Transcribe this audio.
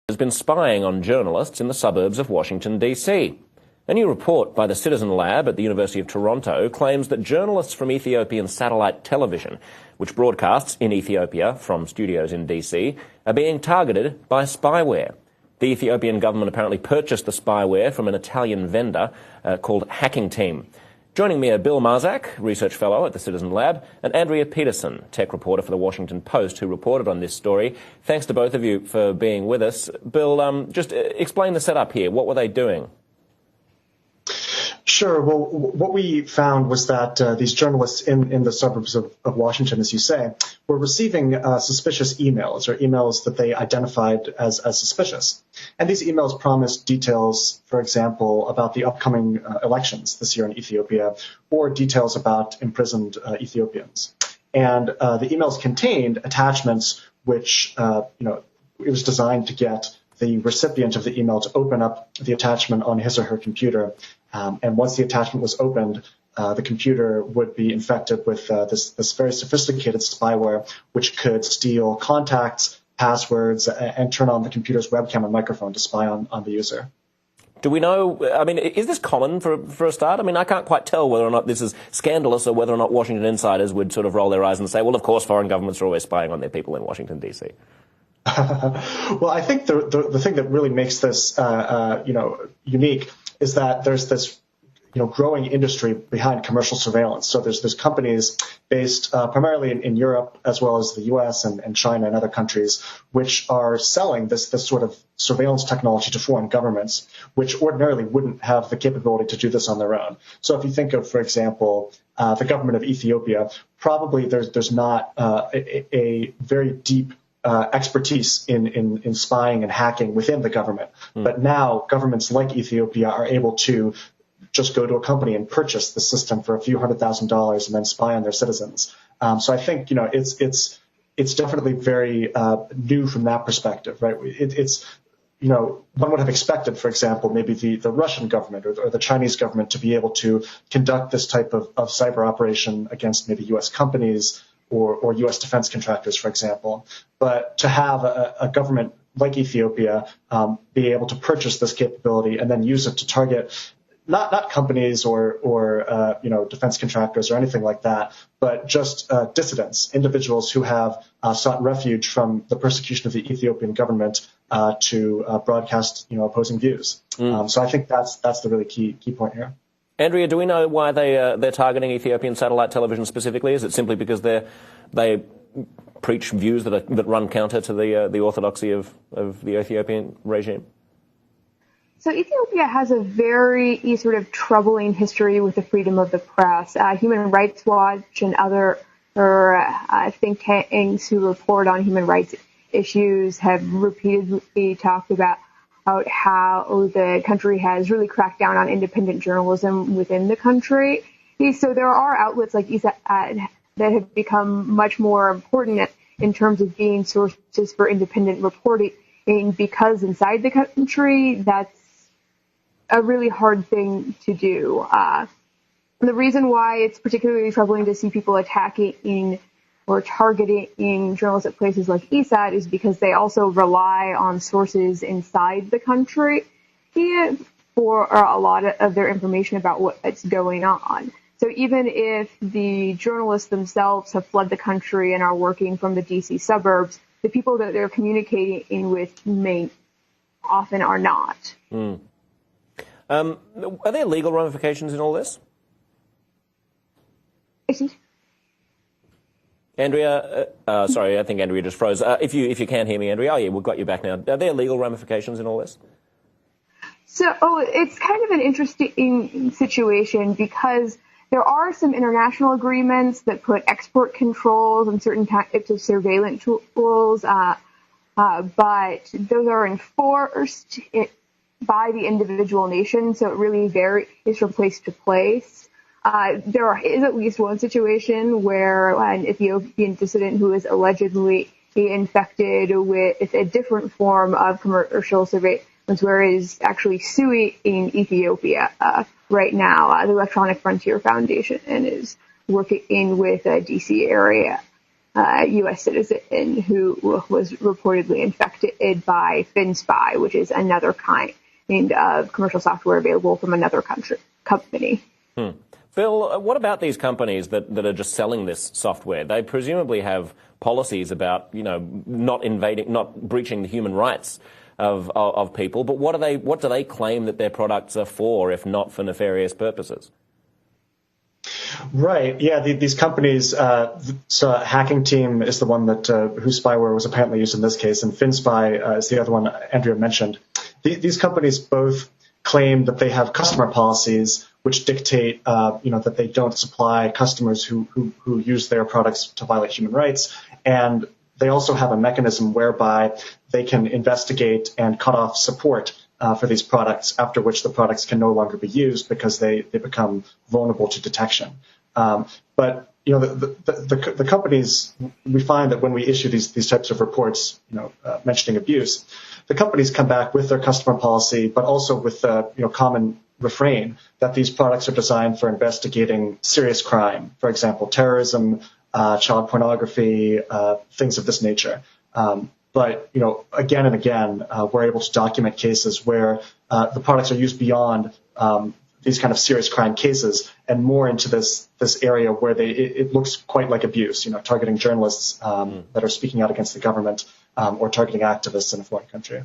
has been spying on journalists in the suburbs of Washington, D.C. A new report by the Citizen Lab at the University of Toronto claims that journalists from Ethiopian satellite television, which broadcasts in Ethiopia from studios in D.C., are being targeted by spyware. The Ethiopian government apparently purchased the spyware from an Italian vendor called Hacking Team. Joining me are Bill Marzak, research fellow at the Citizen Lab, and Andrea Peterson, tech reporter for the Washington Post, who reported on this story. Thanks to both of you for being with us. Bill, just explain the setup here. What were they doing? Sure. Well, what we found was that these journalists in the suburbs of Washington, as you say, were receiving suspicious emails, or emails that they identified as suspicious. And these emails promised details, for example, about the upcoming elections this year in Ethiopia, or details about imprisoned Ethiopians. And the emails contained attachments which, it was designed to get the recipient of the email to open up the attachment on his or her computer. And once the attachment was opened, the computer would be infected with this very sophisticated spyware, which could steal contacts, passwords, and turn on the computer's webcam and microphone to spy on the user. Do we know, is this common for a start? I can't quite tell whether or not this is scandalous or whether or not Washington insiders would sort of roll their eyes and say, well, of course, foreign governments are always spying on their people in Washington, D.C. Well, I think the thing that really makes this, unique is that there's this, growing industry behind commercial surveillance. So there's companies based primarily in Europe, as well as the U.S. and China and other countries, which are selling this sort of surveillance technology to foreign governments, which ordinarily wouldn't have the capability to do this on their own. So if you think of, for example, the government of Ethiopia, probably there's not a very deep expertise in spying and hacking within the government. But now governments like Ethiopia are able to just go to a company and purchase the system for a few $100,000 and then spy on their citizens. So I think, it's definitely very new from that perspective, right? One would have expected, for example, maybe the Russian government or the Chinese government to be able to conduct this type of cyber operation against maybe U.S. companies or U.S. defense contractors, for example. But to have a government like Ethiopia be able to purchase this capability and then use it to target not companies or defense contractors or anything like that, but just dissidents, individuals who have sought refuge from the persecution of the Ethiopian government to broadcast opposing views. So I think that's the really key point here. Andrea, do we know why they're targeting Ethiopian satellite television specifically? Is it simply because they preach views that run counter to the orthodoxy of the Ethiopian regime? So Ethiopia has a very sort of troubling history with the freedom of the press. Human Rights Watch and other think tanks who report on human rights issues have repeatedly talked about how the country has really cracked down on independent journalism within the country. So there are outlets like ESA that have become much more important in terms of being sources for independent reporting, because inside the country, that's a really hard thing to do. The reason why it's particularly troubling to see people attacking or targeting journalists at places like ESAT is because they also rely on sources inside the country for a lot of their information about what's going on. So even if the journalists themselves have fled the country and are working from the DC suburbs, the people that they're communicating with may often are not. Are there legal ramifications in all this? Andrea, sorry, I think Andrea just froze. If you can hear me, Andrea, oh yeah, we've got you back now. Are there legal ramifications in all this? So, it's kind of an interesting situation because there are some international agreements that put export controls on certain types of surveillance tools, but those are enforced by the individual nation, so it really varies from place to place. There is at least one situation where an Ethiopian dissident who is allegedly infected with a different form of commercial surveillance, where is actually suing in Ethiopia right now, the Electronic Frontier Foundation, and is working with a DC area U.S. citizen who was reportedly infected by FinSpy, which is another kind of commercial software available from another company. Phil, what about these companies that are just selling this software? They presumably have policies about, not breaching the human rights of people. But what do they claim that their products are for, if not for nefarious purposes? Right. Yeah. These companies. So Hacking Team is the one that whose spyware was apparently used in this case, and FinSpy is the other one Andrea mentioned. These companies both claim that they have customer policies which dictate, that they don't supply customers who use their products to violate human rights, and they also have a mechanism whereby they can investigate and cut off support for these products, after which the products can no longer be used because they become vulnerable to detection. But the companies, we find that when we issue these types of reports, mentioning abuse, the companies come back with their customer policy, but also with the common refrain that these products are designed for investigating serious crime, for example, terrorism, child pornography, things of this nature. But again and again, we're able to document cases where the products are used beyond these kind of serious crime cases and more into this area where it looks quite like abuse, targeting journalists that are speaking out against the government or targeting activists in a foreign country.